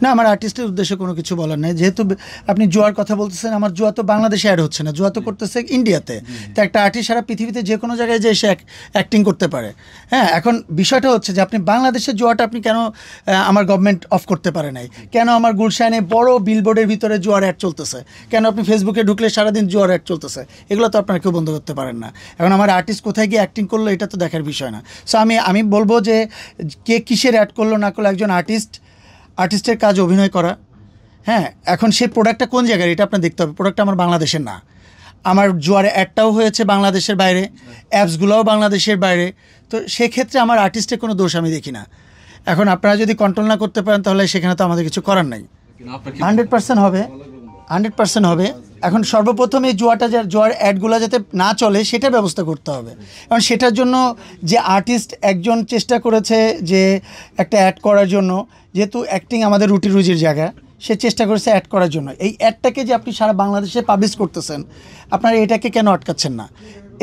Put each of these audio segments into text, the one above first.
না, আমার আর্টিস্টের উদ্দেশ্যে কোনো কিছু বলার নাই। যেহেতু আপনি জুয়ার কথা বলতেছেন, আমার জুয়া তো বাংলাদেশে অ্যাড হচ্ছে না, জুয়া তো করতেছে ইন্ডিয়াতে। তো একটা আর্টিস্ট সারা পৃথিবীতে যে কোনো জায়গায় যে এসে অ্যাক্টিং করতে পারে। হ্যাঁ, এখন বিষয়টা হচ্ছে যে আপনি বাংলাদেশের জুয়াটা আপনি কেন আমার গভর্নমেন্ট অফ করতে পারে নাই? কেন আমার গুলশানে বড় বিলবোর্ডের ভিতরে জুয়ার অ্যাড চলতেছে? কেন আপনি ফেসবুকে ঢুকলে সারাদিন জুয়ার অ্যাড চলতেছে? এগুলো তো আপনারা কেউ বন্ধ করতে পারেন না। এখন আমার আর্টিস্ট কোথায় গিয়ে অ্যাক্টিং করলো এটা তো দেখার বিষয় না। সো আমি বলবো যে কে কিসের অ্যাড করলো না করলো, একজন আর্টিস্টের কাজ অভিনয় করা। হ্যাঁ, এখন সেই প্রোডাক্টটা কোন জায়গায় এটা আপনার দেখতে হবে। প্রোডাক্টটা আমার বাংলাদেশের না। আমার জুয়ারে অ্যাডটাও হয়েছে বাংলাদেশের বাইরে, অ্যাপসগুলোও বাংলাদেশের বাইরে। তো সেক্ষেত্রে আমার আর্টিস্টের কোনো দোষ আমি দেখি না। এখন আপনারা যদি কন্ট্রোল না করতে পারেন তাহলে সেখানে তো আমাদের কিছু করার নাই। 100% হবে, 100% হবে। এখন সর্বপ্রথম এই জুয়ার অ্যাডগুলো যাতে না চলে সেটার ব্যবস্থা করতে হবে। এবং সেটার জন্য যে আর্টিস্ট একজন চেষ্টা করেছে যে একটা অ্যাড করার জন্য, যেহেতু অ্যাক্টিং আমাদের রুটি রুজির জায়গা, সে চেষ্টা করেছে অ্যাড করার জন্য। এই অ্যাডটাকে যে আপনি সারা বাংলাদেশে পাবলিশ করতেছেন, আপনারা এটাকে কেন আটকাচ্ছেন না?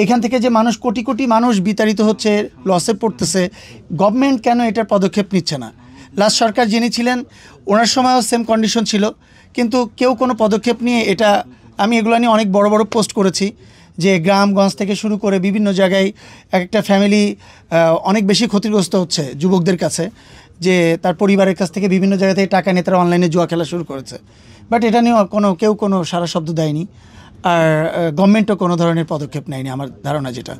এখান থেকে যে মানুষ কোটি কোটি মানুষ বিতাড়িত হচ্ছে, লসে পড়তেছে, গভর্নমেন্ট কেন এটার পদক্ষেপ নিচ্ছে না? লাস্ট সরকার যিনি ছিলেন ওনার সময়ও সেম কন্ডিশন ছিল, কিন্তু কেউ কোনো পদক্ষেপ নিয়ে এটা, আমি এগুলো নিয়ে অনেক বড় বড় পোস্ট করেছি যে গ্রামগঞ্জ থেকে শুরু করে বিভিন্ন জায়গায় একটা ফ্যামিলি অনেক বেশি ক্ষতিগ্রস্ত হচ্ছে যুবকদের কাছে, যে তার পরিবারের কাছ থেকে বিভিন্ন জায়গা থেকে টাকা নিয়ে তারা অনলাইনে জুয়া খেলা শুরু করেছে। বাট এটা নিয়ে কেউ কোনো সারা শব্দ দেয়নি, আর গভর্নমেন্টও কোনো ধরনের পদক্ষেপ নেয়নি আমার ধারণা যেটা।